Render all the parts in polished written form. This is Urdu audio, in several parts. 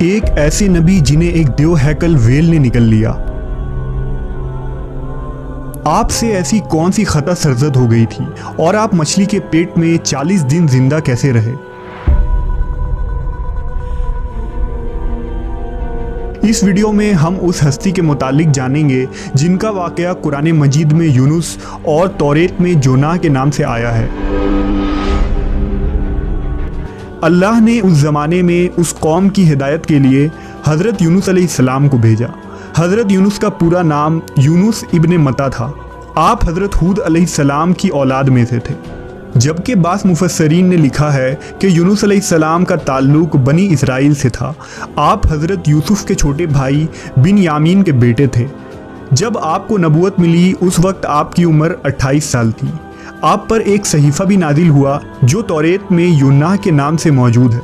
ایک ایسے نبی جنہیں ایک دیو ہیکل ویل نے نکل لیا۔ آپ سے ایسی کون سی خطا سرزد ہو گئی تھی اور آپ مچھلی کے پیٹ میں 40 دن زندہ کیسے رہے؟ اس ویڈیو میں ہم اس ہستی کے متعلق جانیں گے جن کا واقعہ قرآن مجید میں یونس اور توریت میں جوناہ کے نام سے آیا ہے۔ اللہ نے اس زمانے میں اس قوم کی ہدایت کے لیے حضرت یونس علیہ السلام کو بھیجا۔ حضرت یونس کا پورا نام یونس ابن متا تھا۔ آپ حضرت ہود علیہ السلام کی اولاد میں سے تھے، جبکہ بعض مفسرین نے لکھا ہے کہ یونس علیہ السلام کا تعلق بنی اسرائیل سے تھا۔ آپ حضرت یوسف کے چھوٹے بھائی بن یامین کے بیٹے تھے۔ جب آپ کو نبوت ملی اس وقت آپ کی عمر 28 سال تھی۔ آپ پر ایک صحیفہ بھی نازل ہوا جو توریت میں یوناہ کے نام سے موجود ہے۔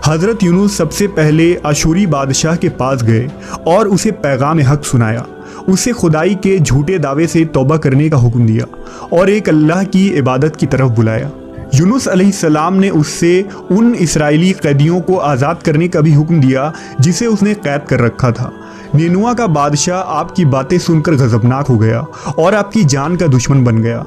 حضرت یونس سب سے پہلے اشوری بادشاہ کے پاس گئے اور اسے پیغام حق سنایا، اسے خدائی کے جھوٹے دعوے سے توبہ کرنے کا حکم دیا اور ایک اللہ کی عبادت کی طرف بلایا۔ یونس علیہ السلام نے اس سے ان اسرائیلی قیدیوں کو آزاد کرنے کا بھی حکم دیا جسے اس نے قید کر رکھا تھا۔ نینوا کا بادشاہ آپ کی باتیں سن کر غضبناک ہو گیا اور آپ کی جان کا دشمن بن گیا،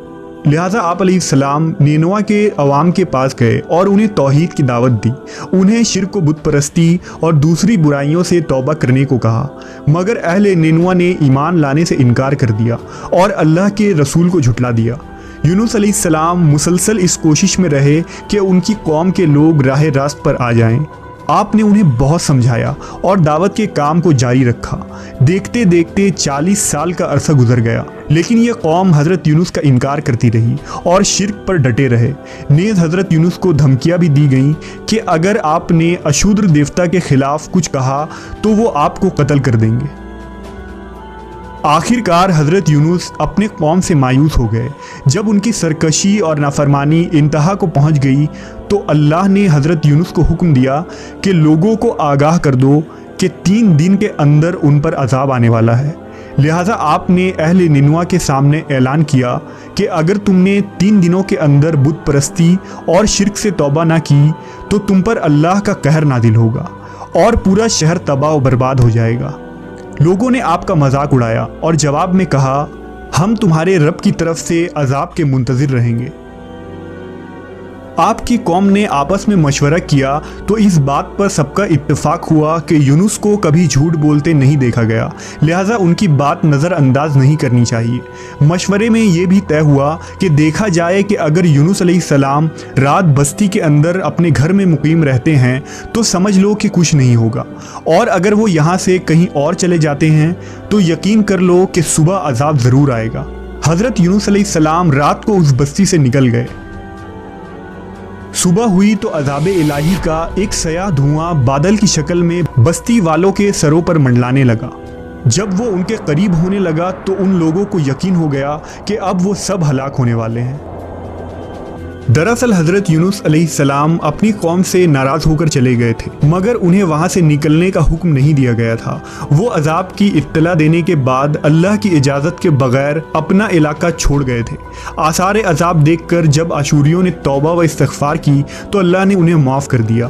لہٰذا آپ علیہ السلام نینوا کے عوام کے پاس گئے اور انہیں توحید کی دعوت دی، انہیں شرک و بت پرستی اور دوسری برائیوں سے توبہ کرنے کو کہا، مگر اہل نینوا نے ایمان لانے سے انکار کر دیا اور اللہ کے رسول کو جھٹلا دیا۔ یونس علیہ السلام مسلسل اس کوشش میں رہے کہ ان کی قوم کے لوگ راہ راست پر آ جائیں۔ آپ نے انہیں بہت سمجھایا اور دعوت کے کام کو جاری رکھا۔ دیکھتے دیکھتے 40 سال کا عرصہ گزر گیا، لیکن یہ قوم حضرت یونس کا انکار کرتی رہی اور شرک پر ڈٹے رہے۔ نیز حضرت یونس کو دھمکیاں بھی دی گئیں کہ اگر آپ نے اشودر دیوتا کے خلاف کچھ کہا تو وہ آپ کو قتل کر دیں گے۔ آخر کار حضرت یونس اپنے قوم سے مایوس ہو گئے۔ جب ان کی سرکشی اور نافرمانی انتہا کو پہنچ گئی تو اللہ نے حضرت یونس کو حکم دیا کہ لوگوں کو آگاہ کر دو کہ 3 دن کے اندر ان پر عذاب آنے والا ہے۔ لہٰذا آپ نے اہل نینوا کے سامنے اعلان کیا کہ اگر تم نے 3 دنوں کے اندر بت پرستی اور شرک سے توبہ نہ کی تو تم پر اللہ کا قہر نازل ہوگا اور پورا شہر تباہ و برباد ہو جائے گا۔ لوگوں نے آپ کا مذاق اڑایا اور جواب میں کہا، ہم تمہارے رب کی طرف سے عذاب کے منتظر رہیں گے۔ آپ کی قوم نے آپس میں مشورہ کیا تو اس بات پر سب کا اتفاق ہوا کہ یونس کو کبھی جھوٹ بولتے نہیں دیکھا گیا، لہٰذا ان کی بات نظر انداز نہیں کرنی چاہیے۔ مشورے میں یہ بھی طے ہوا کہ دیکھا جائے کہ اگر یونس علیہ السلام رات بستی کے اندر اپنے گھر میں مقیم رہتے ہیں تو سمجھ لو کہ کچھ نہیں ہوگا، اور اگر وہ یہاں سے کہیں اور چلے جاتے ہیں تو یقین کر لو کہ صبح عذاب ضرور آئے گا۔ حضرت یونس علیہ السلام رات کو اس بستی سے نکل گئے۔ صبح ہوئی تو عذاب الہی کا ایک سیاہ دھواں بادل کی شکل میں بستی والوں کے سروں پر منڈلانے لگا۔ جب وہ ان کے قریب ہونے لگا تو ان لوگوں کو یقین ہو گیا کہ اب وہ سب ہلاک ہونے والے ہیں۔ دراصل حضرت یونس علیہ السلام اپنی قوم سے ناراض ہو کر چلے گئے تھے، مگر انہیں وہاں سے نکلنے کا حکم نہیں دیا گیا تھا۔ وہ عذاب کی اطلاع دینے کے بعد اللہ کی اجازت کے بغیر اپنا علاقہ چھوڑ گئے تھے۔ آثار عذاب دیکھ کر جب اشوریوں نے توبہ و استغفار کی تو اللہ نے انہیں معاف کر دیا۔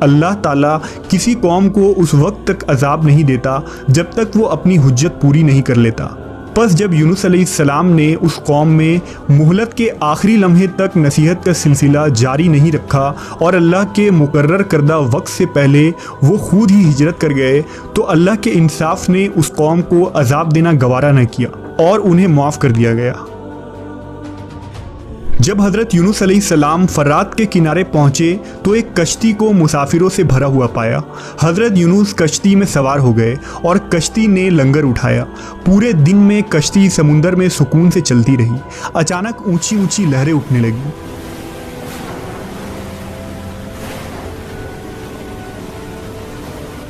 اللہ تعالیٰ کسی قوم کو اس وقت تک عذاب نہیں دیتا جب تک وہ اپنی حجت پوری نہیں کر لیتا۔ پس جب یونس علیہ السلام نے اس قوم میں مہلت کے آخری لمحے تک نصیحت کا سلسلہ جاری نہیں رکھا اور اللہ کے مقرر کردہ وقت سے پہلے وہ خود ہی ہجرت کر گئے تو اللہ کے انصاف نے اس قوم کو عذاب دینا گوارا نہ کیا اور انہیں معاف کر دیا گیا۔ جب حضرت یونس علیہ السلام فرات کے کنارے پہنچے تو ایک کشتی کو مسافروں سے بھرا ہوا پایا۔ حضرت یونس کشتی میں سوار ہو گئے اور کشتی نے لنگر اٹھایا۔ پورے دن میں کشتی سمندر میں سکون سے چلتی رہی۔ اچانک اونچی اونچی لہریں اٹھنے لگیں۔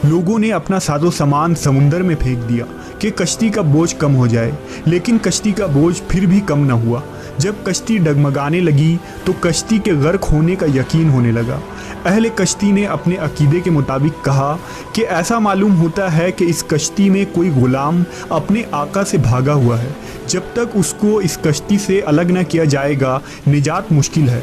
لوگوں نے اپنا ساز و سامان سمندر میں پھینک دیا کہ کشتی کا بوجھ کم ہو جائے، لیکن کشتی کا بوجھ پھر بھی کم نہ ہوا۔ جب کشتی ڈگمگانے لگی تو کشتی کے غرق ہونے کا یقین ہونے لگا۔ اہل کشتی نے اپنے عقیدے کے مطابق کہا کہ ایسا معلوم ہوتا ہے کہ اس کشتی میں کوئی غلام اپنے آقا سے بھاگا ہوا ہے، جب تک اس کو اس کشتی سے الگ نہ کیا جائے گا نجات مشکل ہے۔